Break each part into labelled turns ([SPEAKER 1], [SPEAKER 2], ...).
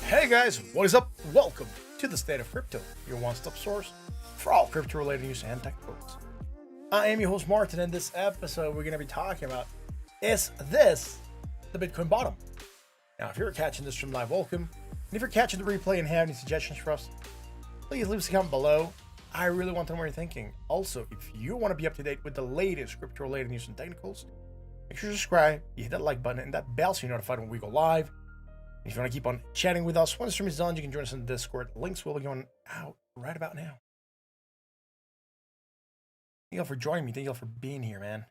[SPEAKER 1] Hey guys, what is up? Welcome to the State of Crypto, your one-stop source for all crypto-related news and tech quotes. I am your host Martin, and this episode we're going to be talking about, is this the Bitcoin bottom? Now, if you're catching this from live, welcome. And if you're catching the replay and have any suggestions for us, please leave us a comment below. I really want to know what you're thinking. Also, if you want to be up to date with the latest crypto-related news and technicals, make sure to subscribe, you hit that like button, and that bell so you're notified when we go live. If you want to keep on chatting with us, when the stream is done, you can join us in the Discord. Links will be going out right about now. Thank you all for joining me. Thank you all for being here, man.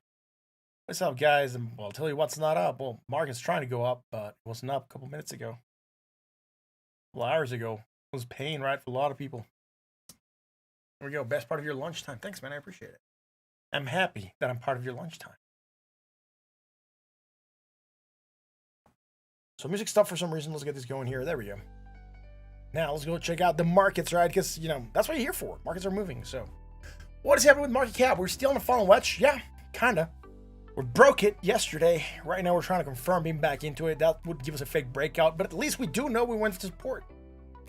[SPEAKER 1] What's up, guys? And well, I'll tell you what's not up. Well, market's trying to go up, but it wasn't up a couple minutes ago. A couple hours ago. It was pain, right, for a lot of people. There we go. Best part of your lunchtime. Thanks, man. I appreciate it. I'm happy that I'm part of your lunchtime. So music stuff for some reason. Let's get this going here. There we go. Now let's go check out the markets, right? Because, you know, that's what you're here for. Markets are moving. So what is happening with market cap? We're still in a fallen wedge. Yeah, kind of. We broke it yesterday. Right now we're trying to confirm being back into it. That would give us a fake breakout. But at least we do know we went to support.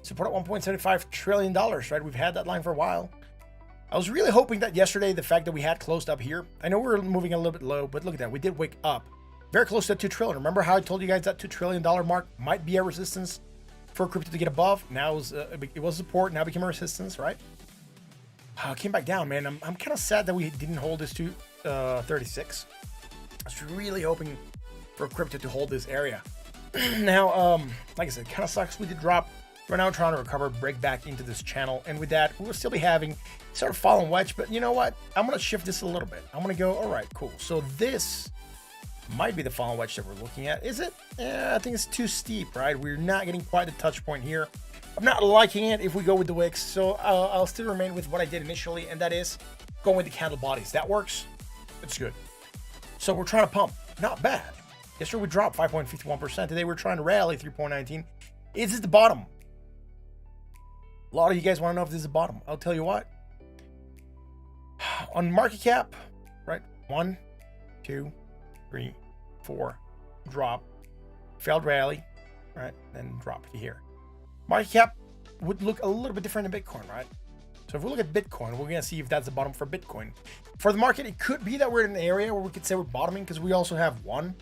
[SPEAKER 1] Support at $1.75 trillion, right? We've had that line for a while. I was really hoping that yesterday, the fact that we had closed up here. I know we were moving a little bit low, but look at that. We did wake up. Very close to that 2 trillion. Remember how I told you guys that $2 trillion mark might be a resistance for crypto to get above? Now it was support, now it became a resistance, right? Came back down, man. I'm kind of sad that we didn't hold this to 36. I was really hoping for crypto to hold this area. Now, like I said, kind of sucks we did drop. We're now trying to recover, break back into this channel, and with that, we'll still be having sort of fallen wedge. But you know what? I'm gonna shift this a little bit. I'm gonna go, all right, cool. So this might be the fallen wedge that we're looking at. Is it? Yeah, I think it's too steep, right? We're not getting quite the touch point here. I'm not liking it if we go with the wicks, so I'll still remain with what I did initially, and that is going with the candle bodies. That works. It's good. So we're trying to pump. Not bad. Yesterday we dropped 5.51%. Today we're trying to rally 3.19. Is this the bottom? A lot of you guys want to know if this is the bottom. I'll tell you what. On market cap, right? 1, 2, 3, 4, drop, failed rally, right? Then drop to here. Market cap would look a little bit different in Bitcoin, right? So if we look at Bitcoin, we're gonna see if that's the bottom for Bitcoin. For the market, it could be that we're in an area where we could say we're bottoming because we also have 1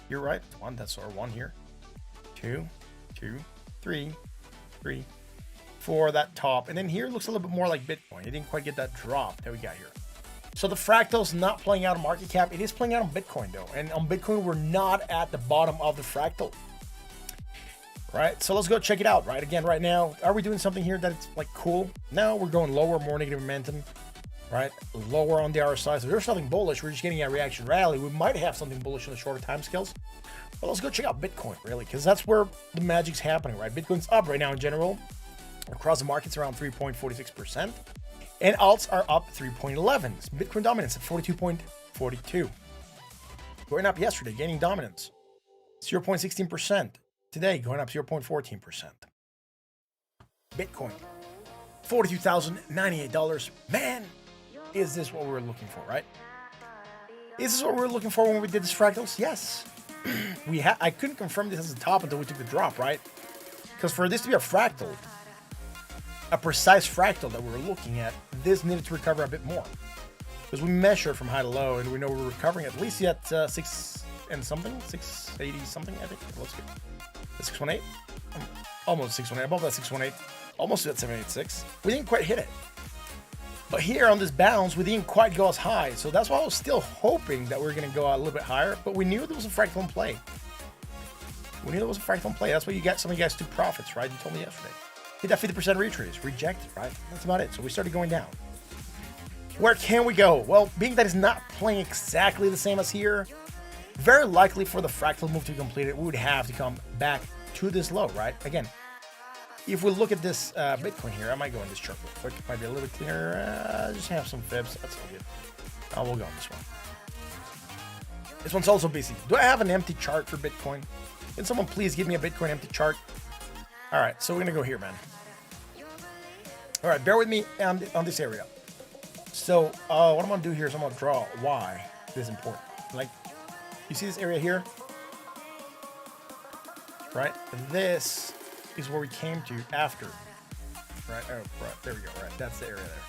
[SPEAKER 1] here, right? 1, that's our 1 here. 2, 2, 3, 3, 4, that top, and then here it looks a little bit more like Bitcoin. It didn't quite get that drop that we got here. So the fractals not playing out on market cap. It is playing out on Bitcoin though. And on Bitcoin, we're not at the bottom of the fractal. Right? So let's go check it out, right? Again, right now, are we doing something here that's like cool? No, we're going lower, more negative momentum, right? Lower on the RSI. So there's something bullish. We're just getting a reaction rally. We might have something bullish on the shorter time scales. But let's go check out Bitcoin, really, because that's where the magic's happening, right? Bitcoin's up right now in general. Across the market's around 3.46%. And alts are up 3.11. Bitcoin dominance at 42.42. Going up yesterday, gaining dominance. 0.16%. Today, going up 0.14%. Bitcoin, $42,098. Man, is this what we were looking for, right? Is this what we were looking for when we did this fractals? Yes. I couldn't confirm this as the top until we took the drop, right? Because for this to be a fractal, a precise fractal that we were looking at, this needed to recover a bit more. Because we measured from high to low, and we know we're recovering at least at 6 and something, 680 something, I think. Let's get 618, almost 618, above that 618, almost at 786. We didn't quite hit it. But here on this bounce, we didn't quite go as high. So that's why I was still hoping that we were going to go out a little bit higher, but we knew there was a fractal in play. We knew there was a fractal in play. That's why you got some of you guys took profits, right? You told me yesterday. Hit that 50% retrace, rejected, right? That's about it. So we started going down. Where can we go? Well, being that it's not playing exactly the same as here, very likely for the fractal move to be completed, we would have to come back to this low, right? Again, if we look at this Bitcoin here, I might go in this chart real quick. It might be a little bit cleaner. Just have some fibs. That's all good. We'll go on this one. This one's also busy. Do I have an empty chart for Bitcoin? Can someone please give me a Bitcoin empty chart? All right, so we're going to go here, man. All right, bear with me on this area. So what I'm going to do here is I'm going to draw why this is important. Like, you see this area here? Right? This is where we came to after. Right? Oh, right. There we go. Right. That's the area there.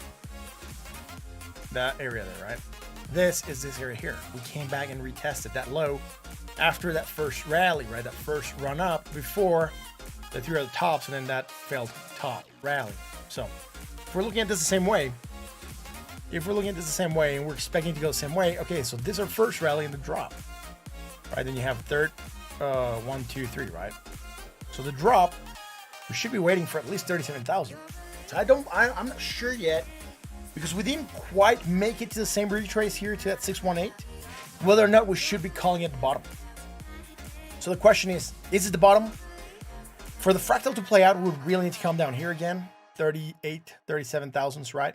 [SPEAKER 1] That area there, right? This is this area here. We came back and retested that low after that first rally, right? That first run up before the three other tops and then that failed top rally. So if we're looking at this the same way, and we're expecting to go the same way, okay, so this is our first rally in the drop, right? Then you have third, 1, 2, 3, right? So the drop, we should be waiting for at least 37,000. So I'm not sure yet, because we didn't quite make it to the same retrace here to that 618, whether or not we should be calling it the bottom. So the question is it the bottom? For the fractal to play out, we would really need to come down here again, 37,000s, right?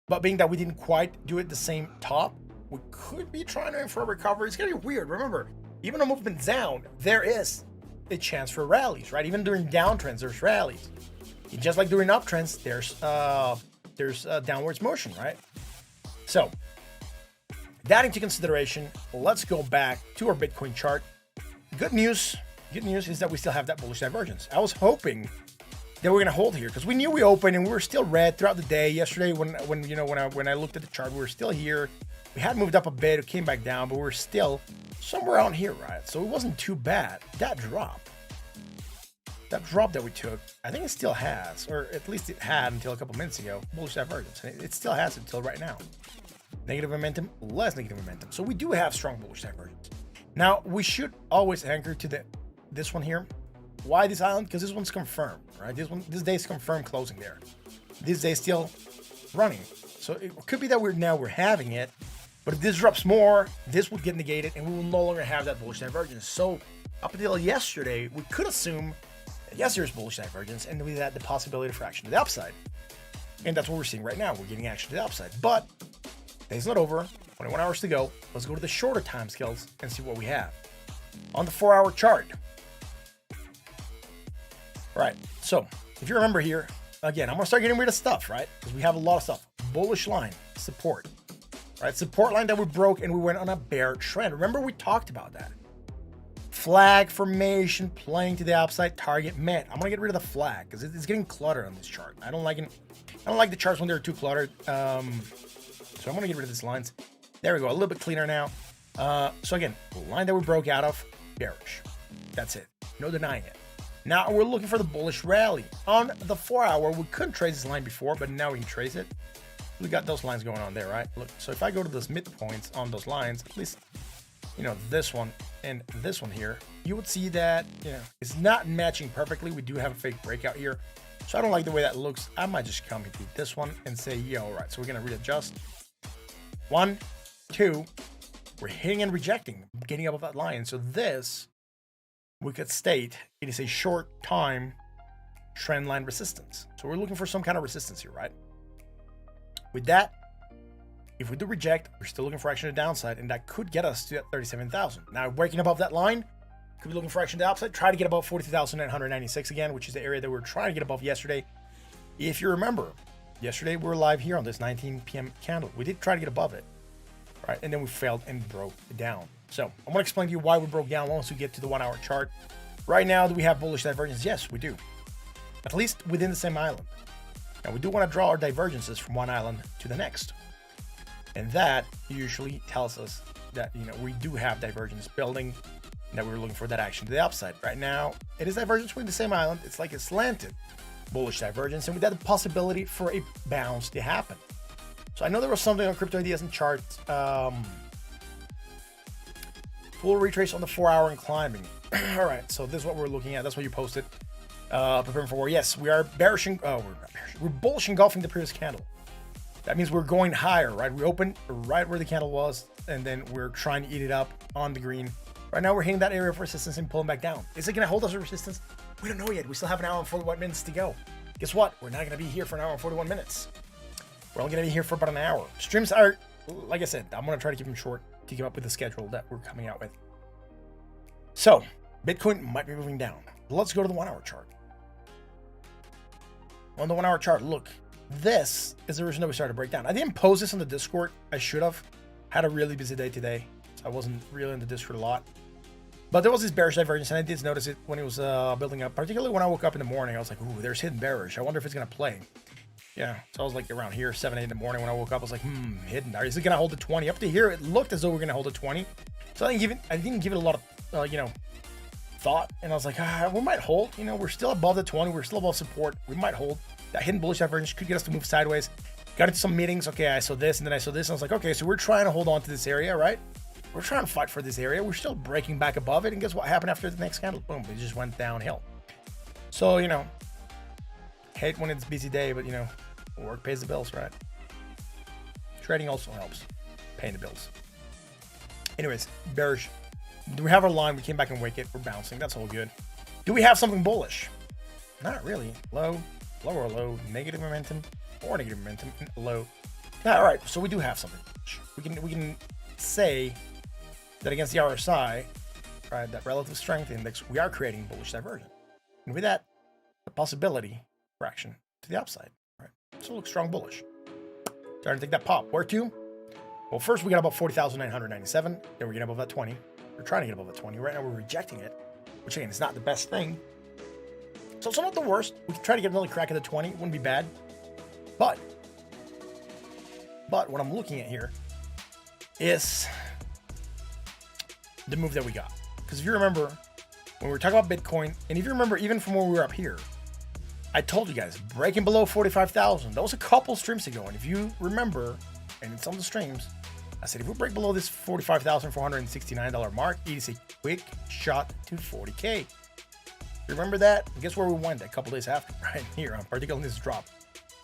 [SPEAKER 1] But being that we didn't quite do it the same top, we could be trying to aim for a recovery. It's going to be weird. Remember, even a movement down, there is a chance for rallies, right? Even during downtrends, there's rallies. Just like during uptrends, there's downwards motion, right? So, that into consideration, let's go back to our Bitcoin chart. Good news is that we still have that bullish divergence. I was hoping that we're going to hold here because we knew we opened and we were still red throughout the day. Yesterday, when I looked at the chart, we were still here. We had moved up a bit, it came back down, but we were still somewhere out here, right? So it wasn't too bad. That drop that we took, I think it still has, or at least it had until a couple minutes ago, bullish divergence. And it still has until right now. Negative momentum, less negative momentum. So we do have strong bullish divergence. Now, we should always anchor to this one here. Why this island? Because this one's confirmed, right? This day's confirmed closing there. This day's still running. So it could be that we're having it, but if this drops more, this will get negated and we will no longer have that bullish divergence. So up until yesterday, we could assume that yes, there's bullish divergence and we had the possibility for action to the upside. And that's what we're seeing right now. We're getting action to the upside. But day's not over. 21 hours to go. Let's go to the shorter time scales and see what we have. On the 4-hour chart. Right, so if you remember here, again, I'm going to start getting rid of stuff, right? Because we have a lot of stuff. Bullish line, support, right? Support line that we broke and we went on a bear trend. Remember we talked about that. Flag formation, playing to the upside, target met. I'm going to get rid of the flag because it's getting cluttered on this chart. I don't like the charts when they're too cluttered. So I'm going to get rid of these lines. There we go, a little bit cleaner now. So again, the line that we broke out of, bearish. That's it. No denying it. Now we're looking for the bullish rally. On the 4-hour, we couldn't trace this line before, but now we can trace it. we got those lines going on there, right? Look, so if I go to those midpoints on those lines, at least, you know, this one and this one here, you would see that, you know, it's not matching perfectly. We do have a fake breakout here. So I don't like the way that looks. I might just come into this one and say, yo, all right, so we're going to readjust. 1, 2, we're hitting and rejecting, getting above that line. So this, we could state it is a short time trend line resistance. So we're looking for some kind of resistance here, right? With that, if we do reject, we're still looking for action to the downside, and that could get us to that 37,000. Now, breaking above that line, could be looking for action to the upside. Try to get above 42,996 again, which is the area that we were trying to get above yesterday. If you remember, yesterday we were live here on this 19 p.m. candle. We did try to get above it, right? And then we failed and broke down. So I'm going to explain to you why we broke down once we get to the 1 hour chart. Right now, do we have bullish divergence? Yes, we do. At least within the same island. Now, we do want to draw our divergences from one island to the next. And that usually tells us that, you know, we do have divergence building, and that we were looking for that action to the upside. Right now, it is divergence between the same island. It's like a slanted bullish divergence, and with that, the possibility for a bounce to happen. So I know there was something on crypto ideas and charts. Full retrace on the 4 hour and climbing. All right, so this is what we're looking at. That's what you posted. Preparing for war. Yes, we are bearish. We're not bearish. We're bullish engulfing the previous candle. That means we're going higher, right? We opened right where the candle was, and then we're trying to eat it up on the green. Right now, we're hitting that area of resistance and pulling back down. Is it going to hold us at resistance? We don't know yet. We still have an hour and 41 minutes to go. Guess what? We're not going to be here for an hour and 41 minutes. We're only going to be here for about an hour. Streams are, like I said, I'm going to try to keep them short to keep up with the schedule that we're coming out with. So, Bitcoin might be moving down. Let's go to the 1 hour chart. On the 1 hour chart, look, this is the reason that we started to break down. I didn't post this on the Discord. I should have. Had a really busy day today, so I wasn't really in the Discord a lot. But there was this bearish divergence, and I did notice it when it was building up. Particularly when I woke up in the morning, I was like, ooh, there's hidden bearish. I wonder if it's going to play. Yeah, so I was like around here, 7, 8 in the morning when I woke up. I was like, hidden. Is it going to hold the 20? Up to here, it looked as though we're going to hold the 20. So I didn't give it a lot of, thought. And I was like, we might hold. You know, we're still above the 20. We're still above support. We might hold. That hidden bullish divergence could get us to move sideways. Got into some meetings. Okay, I saw this, and then I saw this. And I was like, okay, so we're trying to hold on to this area, right? We're trying to fight for this area. We're still breaking back above it. And guess what happened after the next candle? Boom, it just went downhill. So, hate when it's a busy day, but, work pays the bills, right? Trading also helps paying the bills. Anyways, bearish. Do we have our line? We came back and wake it. We're bouncing. That's all good. Do we have something bullish? Not really. Low, lower low, negative momentum, or negative momentum, low. All right, so we do have something. We can say that against the RSI, right, that relative strength index, we are creating bullish divergence. And with that, the possibility for action to the upside, right? So look strong bullish. Starting to take that pop. Where to? Well, first we got about 40,997. Then we're getting above that 20. We're trying to get above that 20. Right now we're rejecting it, which again is not the best thing. So it's not the worst. We can try to get another crack at the 20. It wouldn't be bad. But what I'm looking at here is the move that we got. Because if you remember, when we were talking about Bitcoin, and if you remember even from when we were up here, I told you guys, breaking below 45,000. That was a couple streams ago. And if you remember, and in some of the streams, I said, if we break below this $45,469 mark, it is a quick shot to 40K. Remember that? Guess where we went a couple days after, right here, particularly this drop.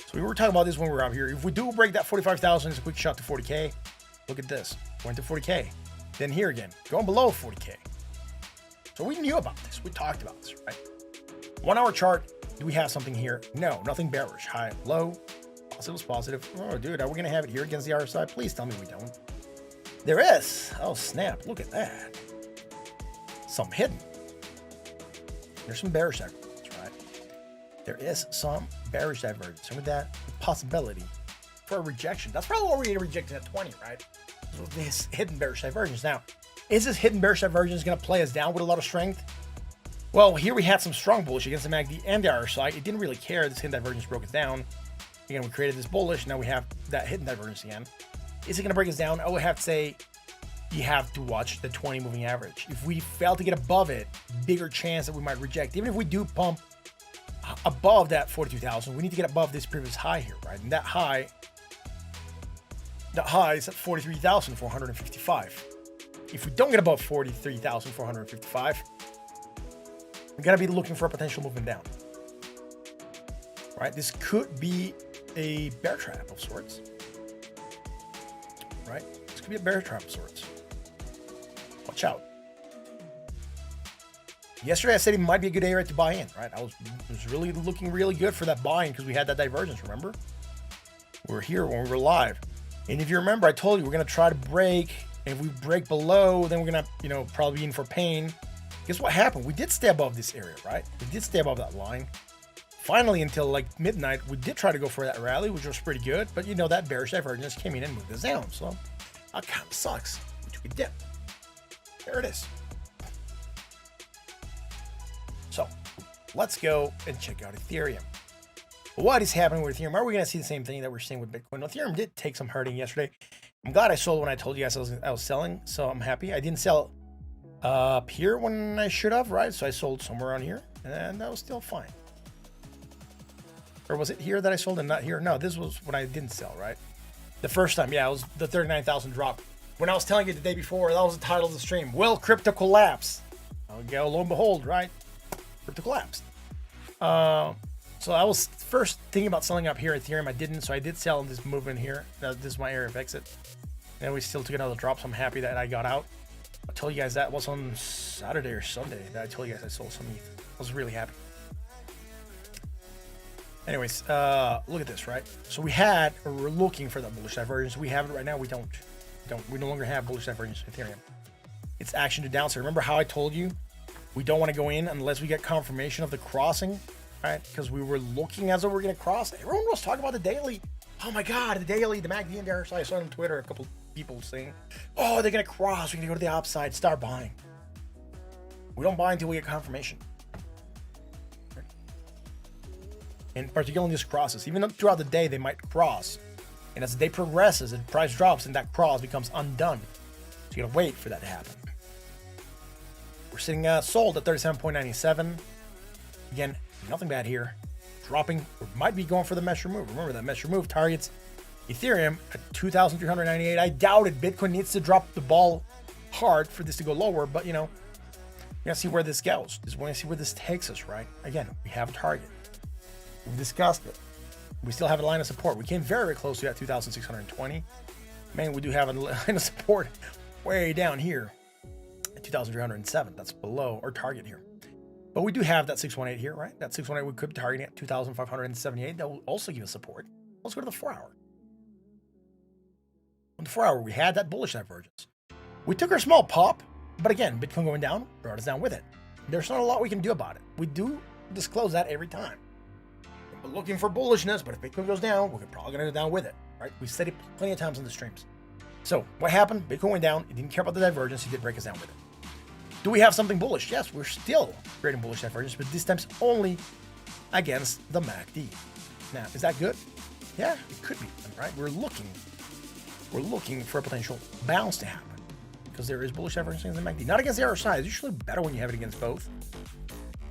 [SPEAKER 1] So we were talking about this when we were out here. If we do break that 45,000, it's a quick shot to 40K. Look at this. Went to 40K. Then here again, going below 40K. So we knew about this. We talked about this, right? 1 hour chart. Do we have something here? No, nothing bearish. High, low, positive is positive. Oh, dude, are we going to have it here against the RSI? Please tell me we don't. There is. Oh, snap. Look at that. Some hidden. There's some bearish divergence, right? There is some bearish divergence. And with that, the possibility for a rejection. That's probably what we're rejecting at 20, right? So this hidden bearish divergence. Now, is this hidden bearish divergence going to play us down with a lot of strength? Well, here we had some strong bullish against the MACD and the RSI. It didn't really care. This hidden divergence broke us down. Again, we created this bullish. Now we have that hidden divergence again. Is it going to break us down? I would have to say you have to watch the 20 moving average. If we fail to get above it, bigger chance that we might reject. Even if we do pump above that 42,000, we need to get above this previous high here, right? And that high The high is at 43,455. If we don't get above 43,455, we're gonna be looking for a potential movement down. Right? This could be a bear trap of sorts. Right? This could be a bear trap of sorts. Watch out. Yesterday I said it might be a good area to buy in, right? I was really looking really good for that buy-in because we had that divergence, remember? We were here when we were live. And if you remember, I told you we're gonna try to break. And if we break below, then we're gonna, probably be in for pain. Guess what happened? We did stay above this area, right? We did stay above that line. Finally, until like midnight, we did try to go for that rally, which was pretty good. But that bearish divergence came in and moved us down. So that kind of sucks. We took a dip. There it is. So let's go and check out Ethereum. What is happening with Ethereum? Are we going to see the same thing that we're seeing with Bitcoin? Well, Ethereum did take some hurting yesterday. I'm glad I sold when I told you guys I was selling, so I'm happy. I didn't sell up here when I should have, right? So I sold somewhere around here, and that was still fine. Or was it here that I sold and not here? No, this was when I didn't sell, right? The first time, yeah, it was the 39,000 drop. When I was telling you the day before, that was the title of the stream. Will crypto collapse? Okay, lo and behold, right? Crypto collapsed. So I was first thinking about selling up here at Ethereum. I didn't, so I did sell in this movement here. This is my area of exit. And we still took another drop, so I'm happy that I got out. I told you guys that was on Saturday or Sunday that I told you guys I sold some ETH. I was really happy. Anyways, look at this, right? So we're looking for that bullish divergence. We have it right now. We no longer have bullish divergence in Ethereum. It's action to downside. Remember how I told you we don't want to go in unless we get confirmation of the crossing, right? Because we were looking as though we're going to cross. Everyone was talking about the daily. Oh my God, the daily, the MACD and the RSI. I saw on Twitter a couple people saying, oh, they're going to cross. We're going to go to the upside, start buying. We don't buy until we get confirmation. And particularly in these crosses, even though throughout the day they might cross. And as the day progresses and price drops and that cross becomes undone. So you gotta wait for that to happen. We're sitting sold at 37.97. Again, nothing bad here. Dropping, we might be going for the measure move. Remember that measure move targets Ethereum at 2,398. I doubted Bitcoin needs to drop the ball hard for this to go lower, but we gotta see where this goes. We want to see where this takes us, right? Again, we have a target. We've discussed it. We still have a line of support. We came very, very close to that 2,620. Man, we do have a line of support way down here at 2,307. That's below our target here. But we do have that 618 here, right? That 618 we could be targeting at 2,578. That will also give us support. Let's go to the 4 hour. On the 4 hour, we had that bullish divergence. We took our small pop, but again, Bitcoin going down brought us down with it. There's not a lot we can do about it. We do disclose that every time. We're looking for bullishness, but if Bitcoin goes down, we're probably going to go down with it, right? We've said it plenty of times in the streams. So what happened? Bitcoin went down. It didn't care about the divergence. He did break us down with it. Do we have something bullish? Yes, we're still creating bullish divergence, but this time's only against the MACD. Now, is that good? Yeah, it could be, right? We're looking for a potential bounce to happen because there is bullish divergence against the MACD. Not against the RSI. It's usually better when you have it against both.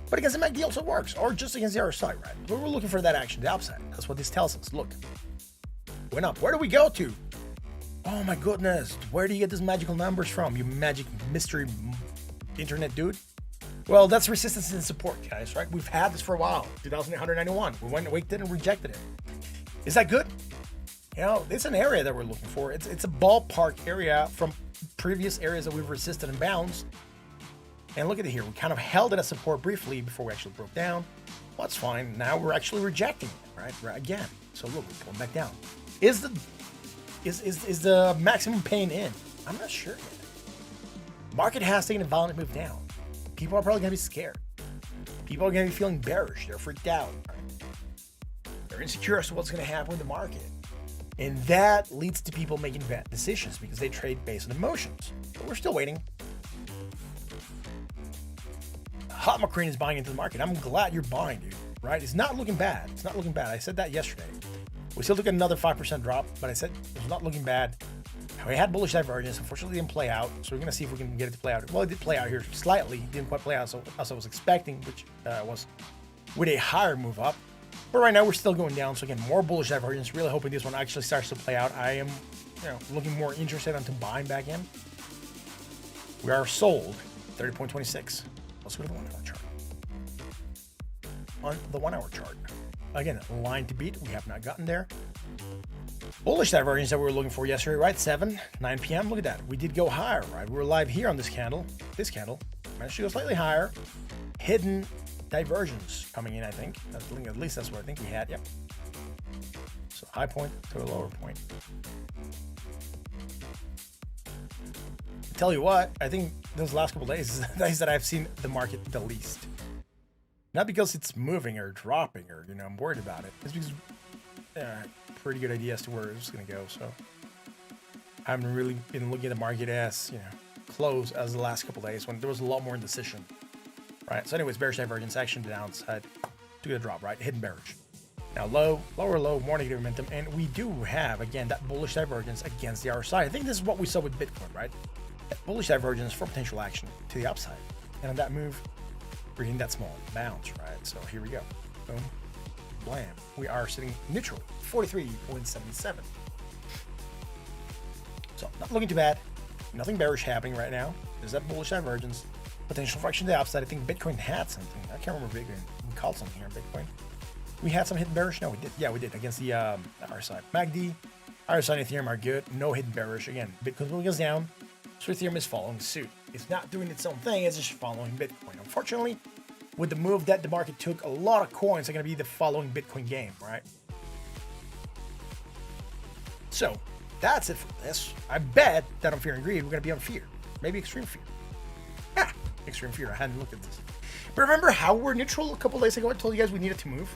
[SPEAKER 1] But against the MACD also works, or just against the RSI, right? But we're looking for that action, the upside. That's what this tells us. Look, went up. Where do we go to? Oh my goodness, where do you get these magical numbers from, you magic mystery internet dude? Well, that's resistance and support, guys, right? We've had this for a while. 2,891. We went and waited and rejected it. Is that good? It's an area that we're looking for. It's a ballpark area from previous areas that we've resisted and bounced. And look at it here. We kind of held it as support briefly before we actually broke down. Well, that's fine. Now we're actually rejecting it, right? Again. So look, we're pulling back down. Is the maximum pain in? I'm not sure yet. Market has taken a violent move down. People are probably going to be scared. People are going to be feeling bearish. They're freaked out. They're insecure as to what's going to happen with the market. And that leads to people making bad decisions because they trade based on emotions. But we're still waiting. Hot McCrane is buying into the market. I'm glad you're buying, dude. Right? It's not looking bad. It's not looking bad. I said that yesterday. We still took another 5% drop, but I said it was not looking bad. We had bullish divergence. Unfortunately, it didn't play out. So we're going to see if we can get it to play out. Well, it did play out here slightly. It didn't quite play out as I was expecting, which was with a higher move up. But right now, we're still going down. So again, more bullish divergence. Really hoping this one actually starts to play out. I am looking more interested into buying back in. We are sold 30.26. Let's go to the 1 hour chart. On the 1 hour chart, again, line to beat. We have not gotten there. Bullish divergence that we were looking for yesterday, right? 9 p.m. Look at that. We did go higher, right? We were live here on this candle. Managed to go slightly higher. Hidden divergence coming in, I think. At least that's what I think we had. Yep. So high point to a lower point. Tell you what, I think those last couple days is the days that I've seen the market the least. Not because it's moving or dropping or, I'm worried about it. It's because pretty good idea as to where it's going to go. So I haven't really been looking at the market as, close as the last couple days when there was a lot more indecision. Right. So anyways, bearish divergence, action to the downside. Took a drop, right? Hidden bearish. Now lower low, more negative momentum. And we do have, again, that bullish divergence against the RSI. I think this is what we saw with Bitcoin, right? That bullish divergence for potential action to the upside. And on that move, we're hitting that small bounce, right? So here we go. Boom. Blam. We are sitting neutral, 43.77. So not looking too bad. Nothing bearish happening right now. There's that bullish divergence. Potential fraction to the upside. I think Bitcoin had something. I can't remember Bitcoin. We called something here in Bitcoin. We had some hidden bearish. No, we did. Yeah, we did against the RSI. MACD, RSI and Ethereum are good. No hidden bearish. Again, Bitcoin goes down. So Ethereum is following suit. It's not doing its own thing. It's just following Bitcoin. Unfortunately, with the move that the market took, a lot of coins are going to be the following Bitcoin game, right? So that's it for this. I bet that on Fear and Greed, we're going to be on Fear. Maybe Extreme Fear. Extreme Fear. I hadn't looked at this. But remember how we're neutral a couple days ago? I told you guys we needed to move.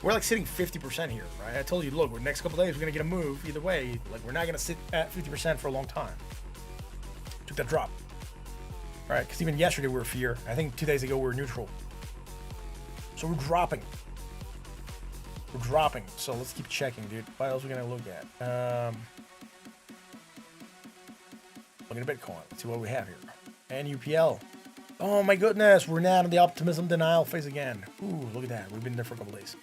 [SPEAKER 1] We're like sitting 50% here, right? I told you, look, the next couple days we're going to get a move either way. Like, we're not going to sit at 50% for a long time. Took that drop. Right? Because even yesterday we were Fear. I think 2 days ago we were neutral. So we're dropping. We're dropping. So let's keep checking, dude. What else are we going to look at? Looking at Bitcoin. Let's see what we have here. And UPL. Oh my goodness, we're now in the optimism denial phase again. Ooh, look at that. We've been there for a couple days.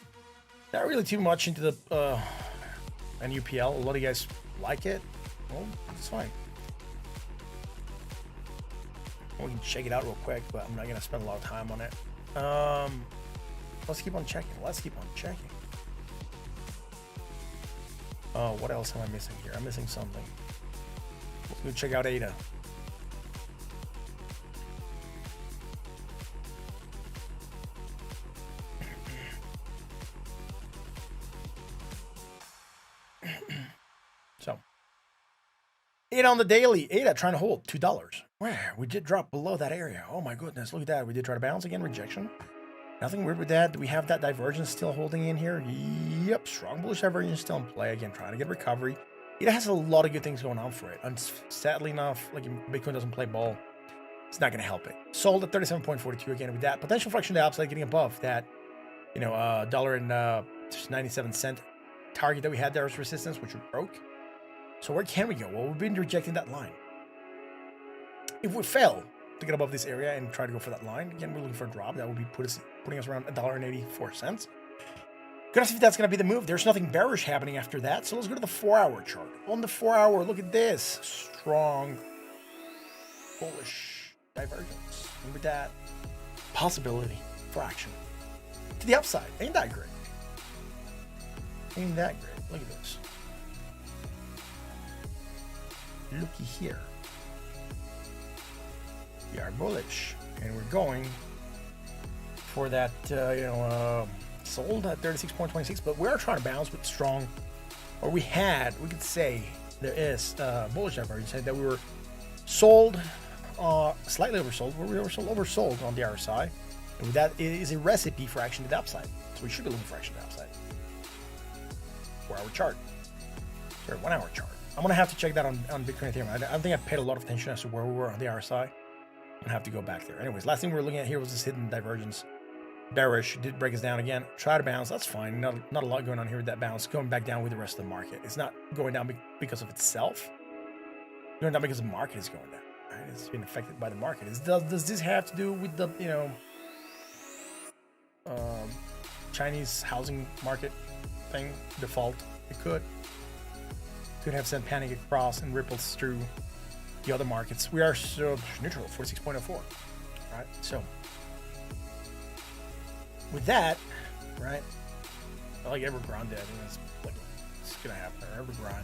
[SPEAKER 1] Not really too much into the NUPL. A lot of you guys like it. Well, it's fine. We can check it out real quick, but I'm not gonna spend a lot of time on it. Let's keep on checking. What else am I missing here? I'm missing something. Let's go check out ADA. So, ADA on the daily. ADA trying to hold $2. Where we did drop below that area. Oh my goodness, look at that. We did try to bounce again, rejection. Nothing weird with that. Do we have that divergence still holding in here? Yep, strong bullish divergence still in play. Again, trying to get recovery. It has a lot of good things going on for it. And sadly enough, like Bitcoin doesn't play ball, it's not going to help it. Sold at 37.42 again with that potential fraction to the upside, getting above that, $1.97 target that we had there as resistance, which we broke. So where can we go? Well, we've been rejecting that line. If we fail to get above this area and try to go for that line, again, we're looking for a drop. That would be putting us around $1.84. Gonna see if that's gonna be the move. There's nothing bearish happening after that. So let's go to the 4-hour chart. On the 4-hour, look at this. Strong bullish divergence. And with that possibility for action to the upside. Ain't that great? Ain't that great? Look at this. Looky here. We are bullish, and we're going for that, sold at 36.26, but we're trying to bounce with strong, or we could say there is bullish divergence that we were sold, slightly oversold. We were oversold on the RSI, and that is a recipe for action to the upside. So we should be looking for action to the upside. 4-hour chart, sorry, 1-hour chart. I'm gonna have to check that on Bitcoin Ethereum. I don't think I paid a lot of attention as to where we were on the RSI. I'm gonna have to go back there. Anyways, last thing we were looking at here was this hidden divergence. Bearish, did break us down again. Try to bounce, that's fine. Not a lot going on here with that bounce. Going back down with the rest of the market. It's not going down because of itself. It's going down because the market is going down. Right? It's been affected by the market. Does this have to do with the Chinese housing market thing default? It could 2.5% panic across and ripples through the other markets. We are so neutral, 46.04. Right, so with that, right, I like Evergrande. I think that's like it's gonna happen. Evergrande.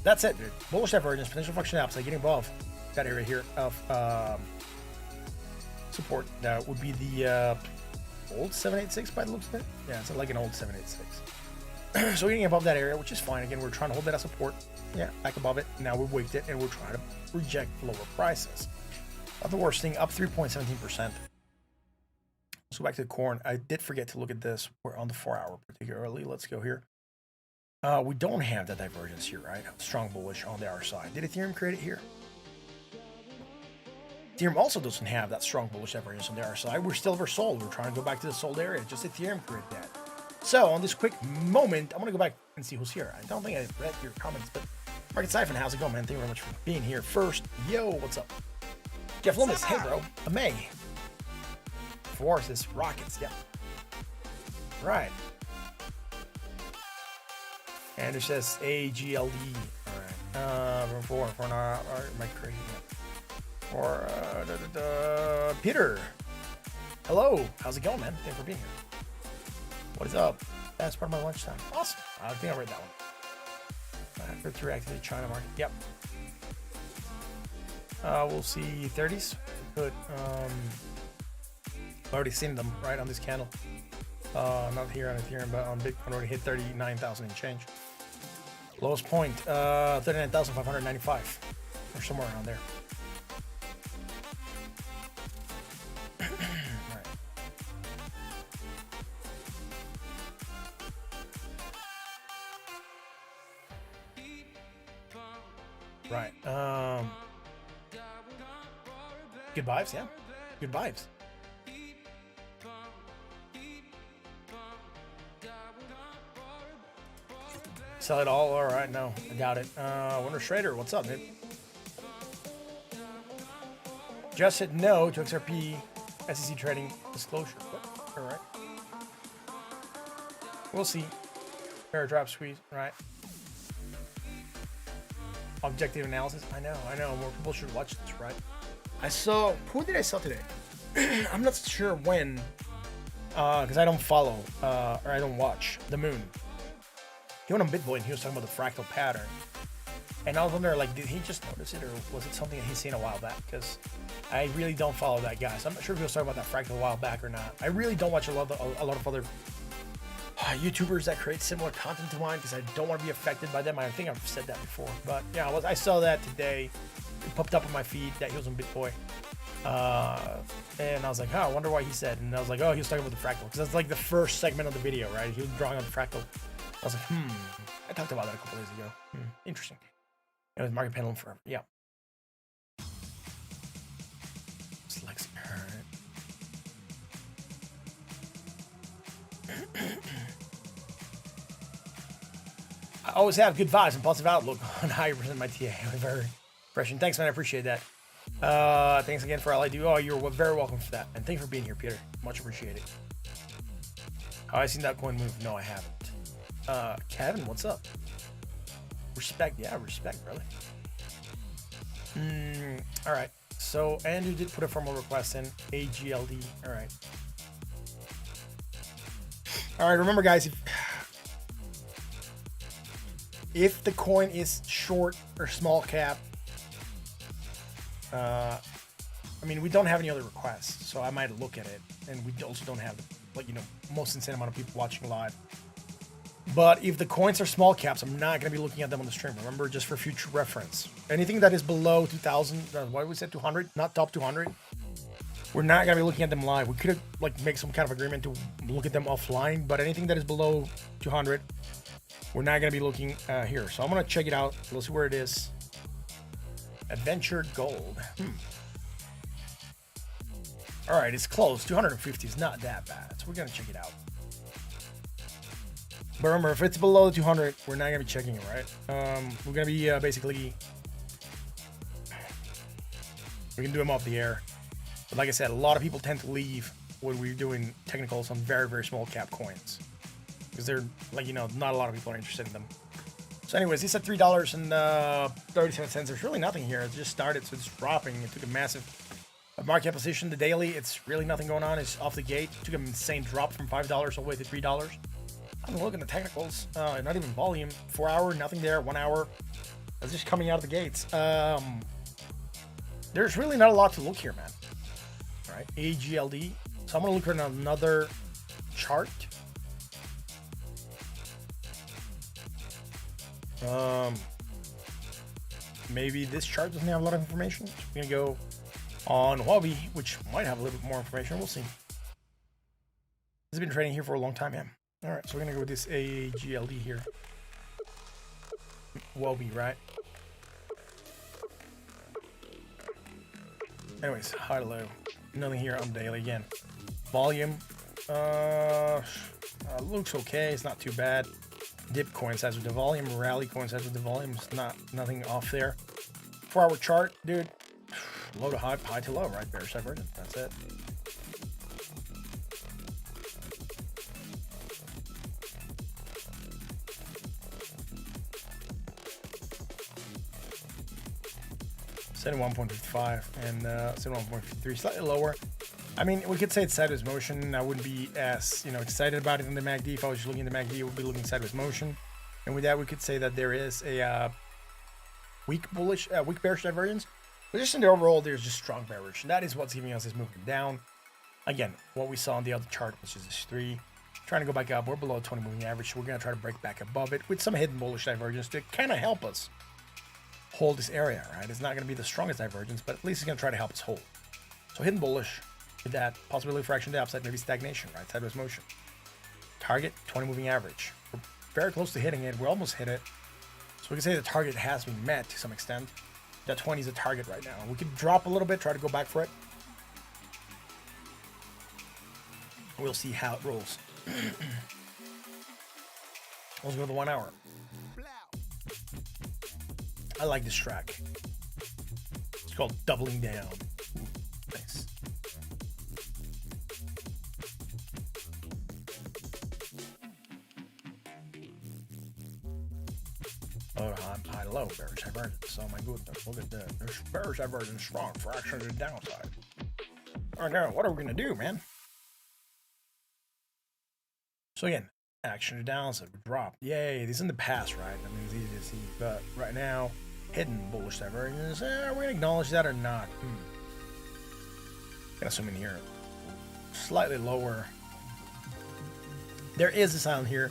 [SPEAKER 1] That's it, dude. Bullish divergence, potential function upside, getting above that area here of support. That would be the old 786 by the looks of it. Yeah, it's like an old 786. So we're getting above that area, which is fine. Again, we're trying to hold that as support. Yeah, back above it. Now we've wicked it, and we're trying to reject lower prices. Not the worst thing, up 3.17%. Let's go back to the corn. I did forget to look at this. We're on the 4-hour particularly. Let's go here. We don't have that divergence here, right? Strong bullish on the R side. Did Ethereum create it here? Ethereum also doesn't have that strong bullish divergence on the R side. We're still oversold. We're trying to go back to the sold area. Just Ethereum created that. So on this quick moment, I'm going to go back and see who's here. I don't think I read your comments, but Market Siphon, how's it going, man? Thank you very much for being here. First, yo, what's up? Jeff Loomis, hey, bro. May. Forces, Rockets, yeah. Right. Andrew says AGLD. All right. For an am I crazy? Or Peter. Hello. How's it going, man? Thanks for being here. What is up? That's part of my lunchtime. Awesome. I think I read that one. After to react to the China market. Yep. We'll see 30s. Good. I've already seen them right on this candle. Not here on Ethereum, but on Bitcoin already hit 39,000 and change. Lowest point, 39,595 or somewhere around there. Right. Good vibes, yeah. Good vibes. Sell it all? All right, no, I doubt it. Wonder Schrader, what's up, dude? Just said no to XRP SEC trading disclosure. What? All right. We'll see. Fair drop squeeze, right? Objective analysis. I know. More people should watch this, right? I saw. Who did I sell today? I'm not sure when, because I don't follow or I don't watch the moon. He went on BitBoy and he was talking about the fractal pattern, and I was wondering, like, did he just notice it, or was it something that he's seen a while back? Because I really don't follow that guy, so I'm not sure if he was talking about that fractal a while back or not. I really don't watch a lot of other YouTubers that create similar content to mine because I don't want to be affected by them. I think I've said that before, but yeah, I saw that today. It popped up on my feed that he was on BitBoy, and I was like, I wonder why he said. And I was like, oh, he was talking about the fractal because that's like the first segment of the video, right? He was drawing on the fractal. I was like, I talked about that a couple days ago. Interesting. It was market pendulum forever. Yeah. Select. I always have good vibes and positive outlook on how you present my TA. Very refreshing. Thanks, man. I appreciate that. Thanks again for all I do. Oh, you're very welcome for that. And thanks for being here, Peter. Much appreciated. Have I seen that coin move? No, I haven't. Kevin, what's up? Respect. Yeah, respect, brother. All right. So Andrew did put a formal request in. AGLD. All right. All right. Remember, guys, if the coin is short or small cap, I mean, we don't have any other requests, so I might look at it. And we also don't have, like, most insane amount of people watching live. But if the coins are small caps, I'm not going to be looking at them on the stream. Remember, just for future reference. Anything that is below 2,000, what did we say, 200? Not top 200. We're not going to be looking at them live. We could have, like, make some kind of agreement to look at them offline. But anything that is below 200, we're not going to be looking here. So I'm going to check it out. Let's see where it is. Adventure Gold. All right, it's close. 250 is not that bad. So we're going to check it out. But remember, if it's below the 200, we're not going to be checking it, right? We're going to be basically... We can do them off the air. But like I said, a lot of people tend to leave when we're doing technicals on very, very small cap coins. Because they're, like, not a lot of people are interested in them. So anyways, these at $3.37. There's really nothing here. It just started, so it's dropping. It took a massive market position. The daily, it's really nothing going on. It's off the gate. It took an insane drop from $5 all the way to $3. I'm looking at the technicals. Not even volume. 4 hour, nothing there. 1 hour. It's just coming out of the gates. There's really not a lot to look here, man. All right, AGLD. So I'm gonna look at another chart. Maybe this chart doesn't have a lot of information. So we're gonna go on Huobi, which might have a little bit more information. We'll see. This has been trading here for a long time, man. All right, so we're gonna go with this AGLD here. Huobi, right? Anyways, high to low. Nothing here on daily again. Volume, looks okay. It's not too bad. Dip coincides with the volume. Rally coincides with the volume. It's nothing off there. 4 hour chart, dude. Low to high, high to low, right? Bearish divergence. That's it. Setting 1.55 and 1.53, slightly lower. I mean, we could say it's sideways motion. I wouldn't be as excited about it in the MACD. If I was just looking at the MACD, I would be looking sideways motion. And with that, we could say that there is a weak bearish divergence. But just in the overall, there's just strong bearish. And that is what's giving us this movement down. Again, what we saw on the other chart, which is this 3, trying to go back up. We're below 20 moving average, so we're going to try to break back above it with some hidden bullish divergence to kind of help us hold this area, right? It's not going to be the strongest divergence, but at least it's going to try to help us hold. So hidden bullish with that possibility fraction to the upside, maybe stagnation, right? Sideways motion. Target 20 moving average. We're very close to hitting it. We almost hit it. So we can say the target has been met to some extent. That 20 is a target right now. We could drop a little bit, try to go back for it. We'll see how it rolls. Let's go to the 1 hour. I like this track. It's called Doubling Down. Ooh, nice. Oh, high to low, bearish divergence. Oh my goodness, look at that. There's bearish divergence strong, fraction to the downside. All right, now what are we gonna do, man? So again, action to downside, we dropped. Yay, this is in the past, right? I mean, it's easy to see, but right now, hidden bullish divergence. Are we gonna acknowledge that or not? Gonna zoom in here. Slightly lower. There is this island here.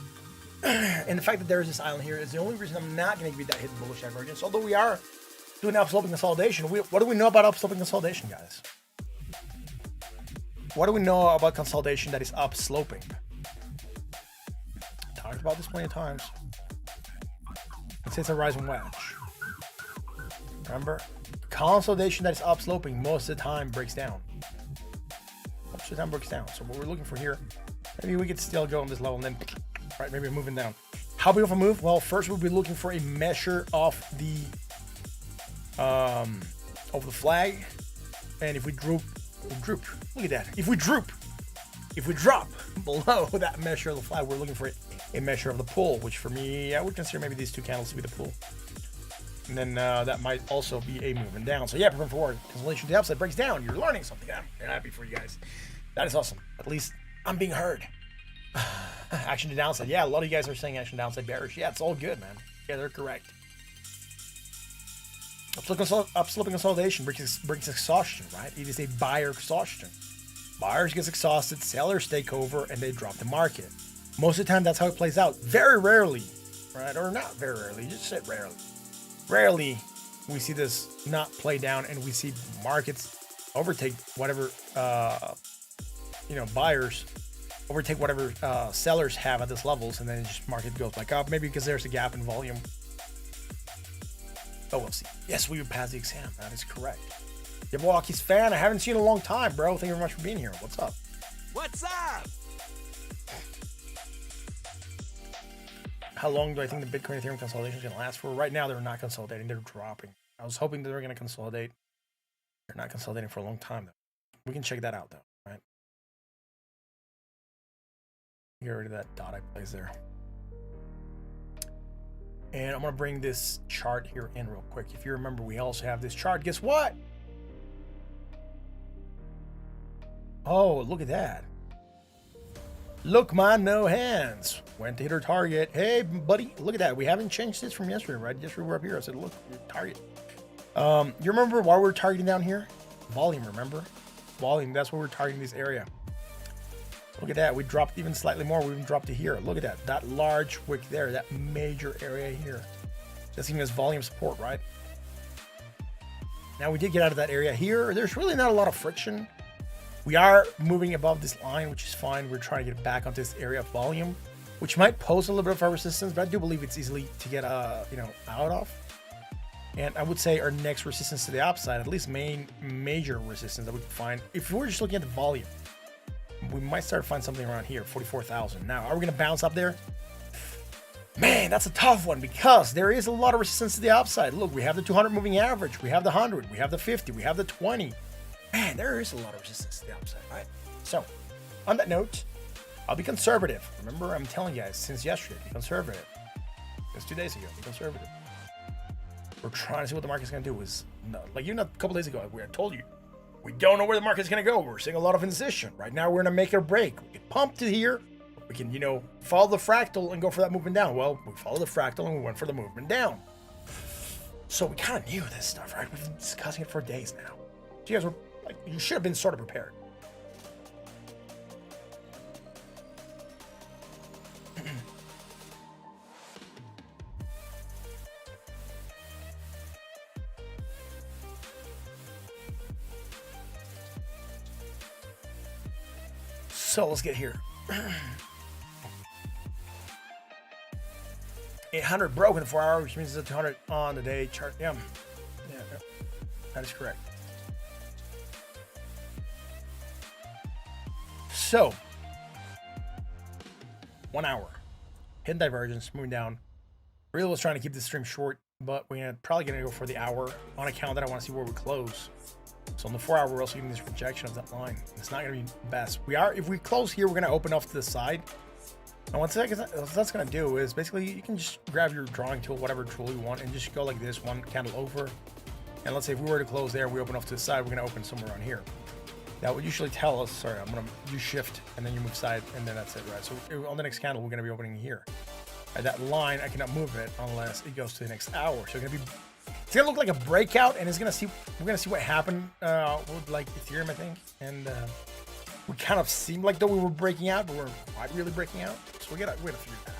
[SPEAKER 1] And the fact that there is this island here is the only reason I'm not going to give you that hidden bullish divergence. Although we are doing upsloping consolidation. What do we know about upsloping consolidation, guys? What do we know about consolidation that is upsloping? Talked about this plenty of times. Let's say it's a rising wedge. Remember? Consolidation that is upsloping most of the time breaks down. Most of the time breaks down. So what we're looking for here, maybe we could still go on this level and then, right, maybe moving down. How big of a move? Well, first we'll be looking for a measure of the flag. And if we droop, look at that. If we drop below that measure of the flag, we're looking for a measure of the pull, which for me, I would consider maybe these two candles to be the pull. And then that might also be a moving down. So yeah, prevent forward. Consolidation to the upside breaks down. You're learning something. I'm happy for you guys. That is awesome. At least I'm being heard. Action to downside. Yeah, a lot of you guys are saying action downside bearish. Yeah, it's all good, man. Yeah, they're correct. Upsloping consolidation brings exhaustion, right? It is a buyer exhaustion. Buyers get exhausted, sellers take over, and they drop the market. Most of the time, that's how it plays out. Very rarely, right? Or not very rarely, just say rarely. Rarely, we see this not play down, and we see markets overtake whatever, buyers overtake whatever sellers have at these levels, and then just market goes back up. Maybe because there's a gap in volume. But we'll see. Yes, we would pass the exam. That is correct. Yabuaki's fan. I haven't seen you in a long time, bro. Thank you very much for being here. What's up?
[SPEAKER 2] What's up?
[SPEAKER 1] How long do I think the Bitcoin Ethereum consolidation is going to last for? Right now, they're not consolidating. They're dropping. I was hoping that they were going to consolidate. They're not consolidating for a long time, though. We can check that out, though, right? Get rid of that dot I placed there. And I'm gonna bring this chart here in real quick. If you remember, we also have this chart. Guess what? Oh, look at that. Look, man, no hands. Went to hit her target. Hey, buddy, look at that. We haven't changed this from yesterday, right? Yesterday we were up here. I said, look, your target. You remember why we were targeting down here? Volume, remember? Volume, that's where we're targeting this area. Look at that. We dropped even slightly more. We even dropped to here. Look at that. That large wick there, that major area here. That's giving us volume support, right? Now we did get out of that area here. There's really not a lot of friction. We are moving above this line, which is fine. We're trying to get back onto this area of volume, which might pose a little bit of a resistance, but I do believe it's easily to get out of. And I would say our next resistance to the upside, at least major resistance that we can find, if we're just looking at the volume, we might start to find something around here, 44,000. Now, are we going to bounce up there? Man, that's a tough one because there is a lot of resistance to the upside. Look, we have the 200 moving average, we have the 100, we have the 50, we have the 20. Man, there is a lot of resistance to the upside, right? So, on that note, I'll be conservative. Remember, I'm telling you guys since yesterday, be conservative. Since 2 days ago, be conservative. We're trying to see what the market's going to do. Like even a couple days ago, we had told you, we don't know where the market's going to go. We're seeing a lot of indecision. Right now, we're going to make it or break. We can pump to here. We can, follow the fractal and go for that movement down. Well, we followed the fractal and we went for the movement down. So we kind of knew this stuff, right? We've been discussing it for days now. So you guys were like, you should have been sort of prepared. So let's get here. 800 broken 4 hours, which means it's a 200 on the day chart. Yeah, that is correct. So 1 hour, hidden divergence, moving down. Really was trying to keep this stream short, but we're probably gonna go for the hour on account that I want to see where we close. So on the 4 hour, we're also getting this rejection of that line. It's not going to be best. If we close here, we're going to open off to the side. And what that's going to do is basically you can just grab your drawing tool, whatever tool you want, and just go like this, one candle over. And let's say if we were to close there, we open off to the side, we're going to open somewhere around here. That would usually tell us, sorry, I'm going to use shift and then you move side and then that's it, right? So on the next candle, we're going to be opening here. At that line, I cannot move it unless it goes to the next hour. So it's gonna look like a breakout, and we're gonna see what happened with like Ethereum, I think. And we kind of seemed like though we were breaking out, but we're not really breaking out. So we gotta figure that